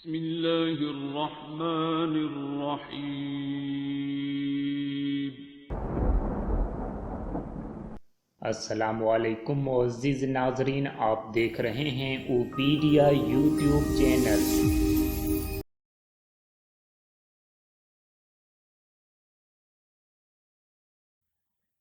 بسم اللہ الرحمن الرحیم۔ السلام علیکم معزز ناظرین، آپ دیکھ رہے ہیں اوپیڈیا یوٹیوب چینل۔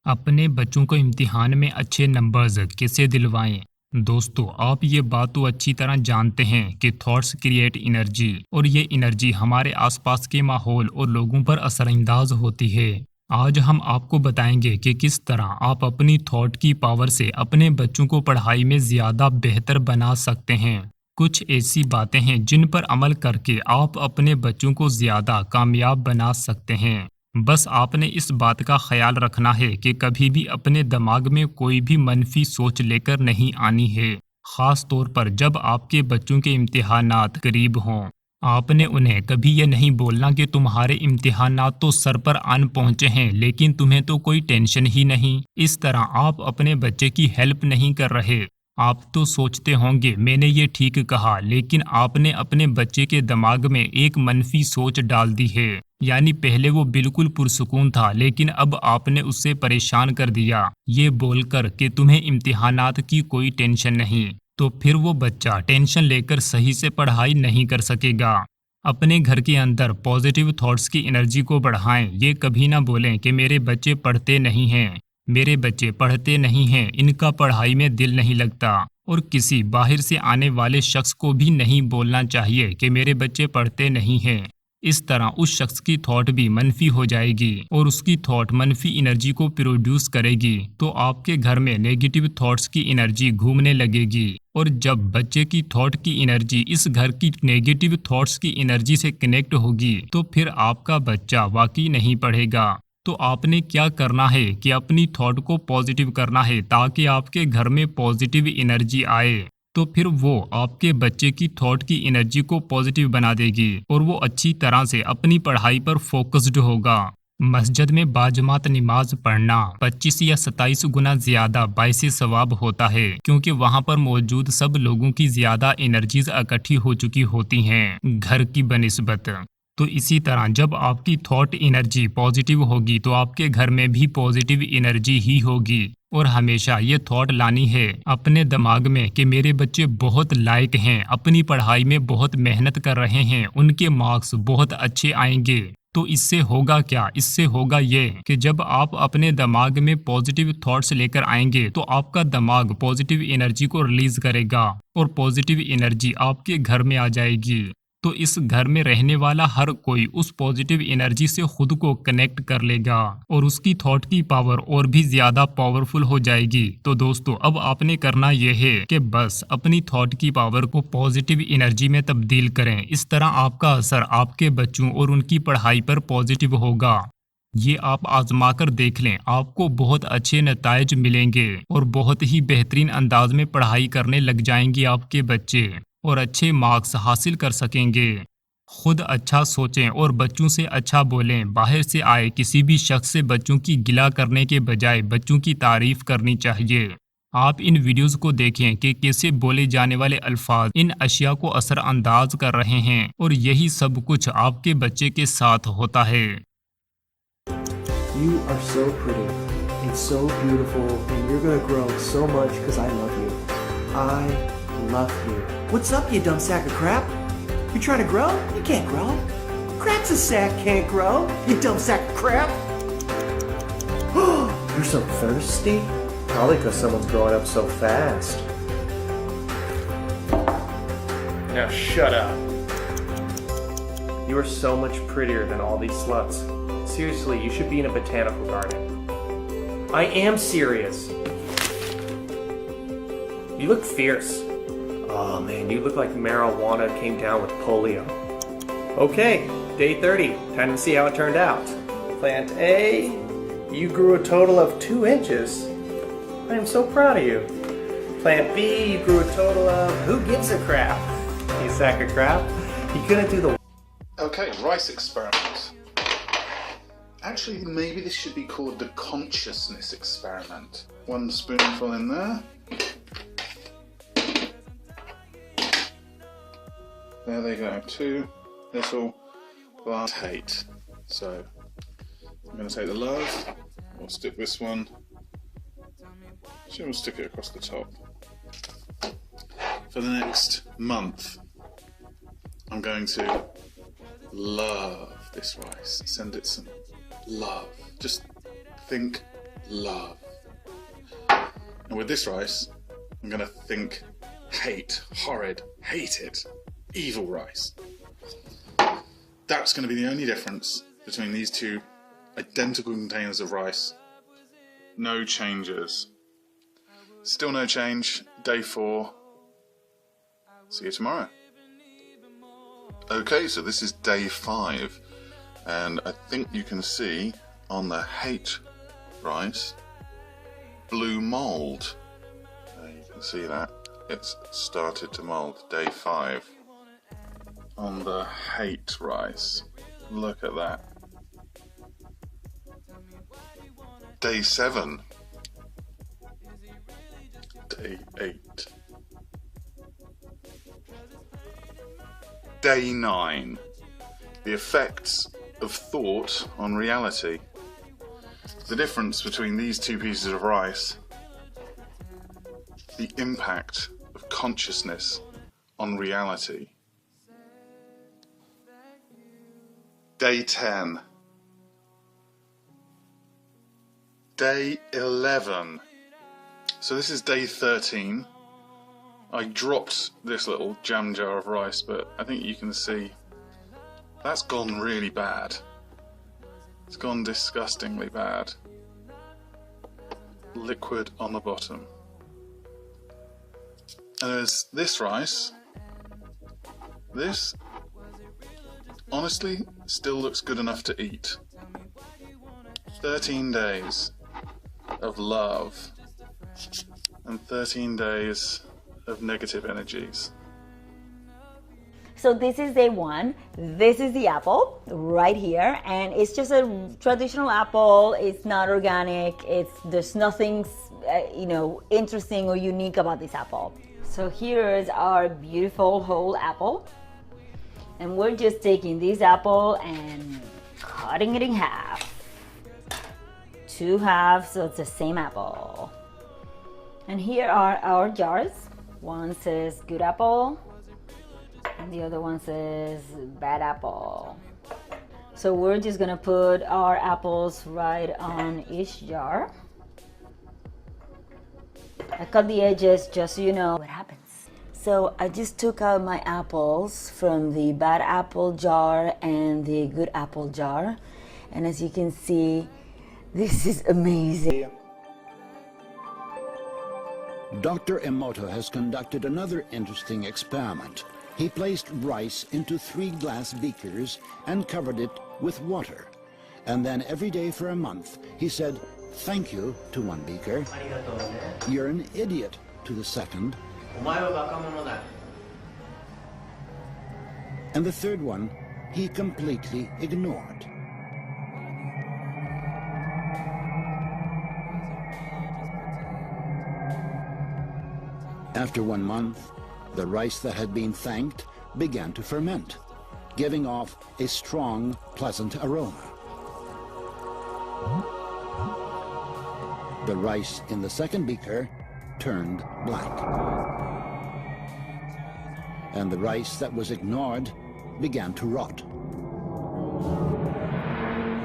اپنے بچوں کو امتحان میں اچھے نمبرز کیسے دلوائیں؟ دوستو، آپ یہ بات تو اچھی طرح جانتے ہیں کہ تھاٹس کریٹ انرجی، اور یہ انرجی ہمارے آس پاس کے ماحول اور لوگوں پر اثر انداز ہوتی ہے۔ آج ہم آپ کو بتائیں گے کہ کس طرح آپ اپنی تھاٹ کی پاور سے اپنے بچوں کو پڑھائی میں زیادہ بہتر بنا سکتے ہیں۔ کچھ ایسی باتیں ہیں جن پر عمل کر کے آپ اپنے بچوں کو زیادہ کامیاب بنا سکتے ہیں۔ بس آپ نے اس بات کا خیال رکھنا ہے کہ کبھی بھی اپنے دماغ میں کوئی بھی منفی سوچ لے کر نہیں آنی ہے، خاص طور پر جب آپ کے بچوں کے امتحانات قریب ہوں۔ آپ نے انہیں کبھی یہ نہیں بولنا کہ تمہارے امتحانات تو سر پر آن پہنچے ہیں لیکن تمہیں تو کوئی ٹینشن ہی نہیں۔ اس طرح آپ اپنے بچے کی ہیلپ نہیں کر رہے۔ آپ تو سوچتے ہوں گے میں نے یہ ٹھیک کہا، لیکن آپ نے اپنے بچے کے دماغ میں ایک منفی سوچ ڈال دی ہے۔ یعنی پہلے وہ بالکل پرسکون تھا لیکن اب آپ نے اسے پریشان کر دیا یہ بول کر کہ تمہیں امتحانات کی کوئی ٹینشن نہیں، تو پھر وہ بچہ ٹینشن لے کر صحیح سے پڑھائی نہیں کر سکے گا۔ اپنے گھر کے اندر پازیٹیو تھاٹس کی انرجی کو بڑھائیں۔ یہ کبھی نہ بولیں کہ میرے بچے پڑھتے نہیں ہیں، میرے بچے پڑھتے نہیں ہیں، ان کا پڑھائی میں دل نہیں لگتا۔ اور کسی باہر سے آنے والے شخص کو بھی نہیں بولنا چاہیے کہ میرے بچے پڑھتے نہیں ہیں۔ اس طرح اس شخص کی تھاٹ بھی منفی ہو جائے گی اور اس کی تھاٹ منفی انرجی کو پروڈیوس کرے گی، تو آپ کے گھر میں نیگیٹو تھاٹس کی انرجی گھومنے لگے گی، اور جب بچے کی تھاٹ کی انرجی اس گھر کی نیگیٹو تھاٹس کی انرجی سے کنیکٹ ہوگی تو پھر آپ کا بچہ واقعی نہیں پڑھے گا۔ تو آپ نے کیا کرنا ہے کہ اپنی تھاٹ کو پازیٹیو کرنا ہے تاکہ آپ کے گھر میں پازیٹیو انرجی آئے، تو پھر وہ آپ کے بچے کی تھاٹ کی انرجی کو پازیٹیو بنا دے گی اور وہ اچھی طرح سے اپنی پڑھائی پر فوکسڈ ہوگا۔ مسجد میں باجماعت نماز پڑھنا 25 یا 27 گنا زیادہ باعث ثواب ہوتا ہے، کیونکہ وہاں پر موجود سب لوگوں کی زیادہ انرجیز اکٹھی ہو چکی ہوتی ہیں گھر کی بنسبت۔ تو اسی طرح جب آپ کی تھاٹ انرجی پازیٹیو ہوگی تو آپ کے گھر میں بھی پازیٹیو انرجی ہی ہوگی۔ اور ہمیشہ یہ تھاٹ لانی ہے اپنے دماغ میں کہ میرے بچے بہت لائق ہیں، اپنی پڑھائی میں بہت محنت کر رہے ہیں، ان کے مارکس بہت اچھے آئیں گے۔ تو اس سے ہوگا کیا؟ اس سے ہوگا یہ کہ جب آپ اپنے دماغ میں پازیٹیو تھاٹس لے کر آئیں گے تو آپ کا دماغ پازیٹیو انرجی کو ریلیز کرے گا اور پازیٹیو انرجی آپ کے گھر میں آ جائے گی۔ تو اس گھر میں رہنے والا ہر کوئی اس پازیٹیو انرجی سے خود کو کنیکٹ کر لے گا اور اس کی تھاٹ کی پاور اور بھی زیادہ پاورفل ہو جائے گی۔ تو دوستو، اب آپ نے کرنا یہ ہے کہ بس اپنی تھاٹ کی پاور کو پازیٹیو انرجی میں تبدیل کریں۔ اس طرح آپ کا اثر آپ کے بچوں اور ان کی پڑھائی پر پازیٹیو ہوگا۔ یہ آپ آزما کر دیکھ لیں، آپ کو بہت اچھے نتائج ملیں گے اور بہت ہی بہترین انداز میں پڑھائی کرنے لگ جائیں گے آپ کے بچے اور اچھے مارکس حاصل کر سکیں گے۔ خود اچھا سوچیں اور بچوں سے اچھا بولیں۔ باہر سے آئے کسی بھی شخص سے بچوں کی گلہ کرنے کے بجائے بچوں کی تعریف کرنی چاہیے۔ آپ ان ویڈیوز کو دیکھیں کہ کیسے بولے جانے والے الفاظ ان اشیاء کو اثر انداز کر رہے ہیں، اور یہی سب کچھ آپ کے بچے کے ساتھ ہوتا ہے۔ You are so pretty and so beautiful, and you're gonna grow so much because I love you. I love you. What's up, you dumb sack of crap? You trying to grow? You can't grow. Crap's a sack can't grow, you dumb sack of crap. You're so thirsty? Probably because someone's growing up so fast. Now shut up. You are so much prettier than all these sluts. Seriously, you should be in a botanical garden. I am serious. You look fierce. Oh man, you look like marijuana came down with polio. Okay, day 30. Time to see how it turned out. Plant A, you grew a total of 2 inches. I am so proud of you. Plant B, you grew a total of... Who gives a crap? You sack of crap. You couldn't do the... Okay, rice experiment. Actually, maybe this should be called the consciousness experiment. 1 spoonful in there. There they go. 2 little glass hate. So I'm going to take the love. We'll stick this one. We'll stick it across the top. For the next month, I'm going to love this rice. Send it some love. Just think love. And with this rice, I'm going to think hate, horrid, hate it, evil rice. That's going to be the only difference between these two identical containers of rice. No changes. Still no change. Day 4. See you tomorrow. Okay, so this is day 5, and I think you can see on the hate rice, blue mould. You can see that. It's started to mould. Day 5. On the hate rice. Look at that. Day 7. Day 8. Day 9. The effects of thought on reality. The difference between these two pieces of rice. The impact of consciousness on reality. Day 10. Day 11. So this is day 13. I dropped this little jam jar of rice, but I think you can see that's gone really bad. It's gone disgustingly bad. Liquid on the bottom. And there's this rice. This, honestly, still looks good enough to eat. 13 days of love and 13 days of negative energies. So this is day 1. This is the apple right here, and it's just a traditional apple. It's not organic. There's nothing interesting or unique about this apple. So here is our beautiful whole apple, and we're just taking this apple and cutting it in half. 2 halves, so it's the same apple. And here are our jars. One says good apple, and the other one says bad apple. So we're just gonna put our apples right on each jar. I cut the edges just so you know what happens. So I just took out my apples from the bad apple jar and the good apple jar. And as you can see, this is amazing. Dr. Emoto has conducted another interesting experiment. He placed rice into 3 glass beakers and covered it with water. And then every day for a month, he said, "Thank you" to one beaker, "You're an idiot" to the second, and the third one he completely ignored. After 1 month, the rice that had been thanked began to ferment, giving off a strong, pleasant aroma. The rice in the second beaker turned black, and the rice that was ignored began to rot.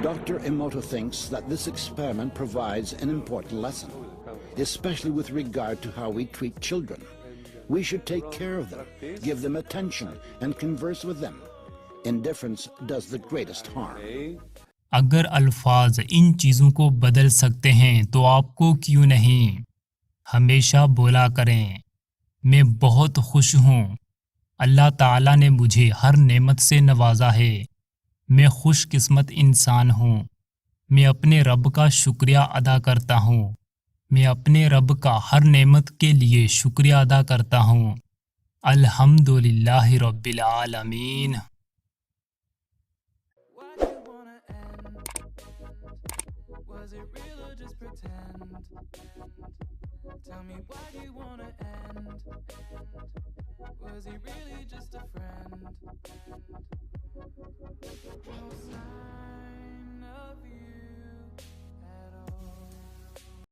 Dr. Emoto thinks that this experiment provides an important lesson, especially with regard to how we treat children. We should take care of them, give them attention, and converse with them. Indifference does the greatest harm. अगर अल्फाज इन चीज़ों को बदल सकते हैं तो आपको क्यों नहीं? हमेशा बोला करें, मैं बहुत खुश हूँ, अल्लाह ताला ने मुझे हर नेमत से नवाजा है, मैं खुश किस्मत इंसान हूँ, मैं अपने रब का शुक्रिया अदा करता हूँ, मैं अपने रब का हर नेमत के लिए शुक्रिया अदा करता हूँ। अल्हम्दुलिल्लाहि रब्बिल आलमीन। Was it real or just pretend? Tell me, why do you wanna end? Was he really just a friend? Outside.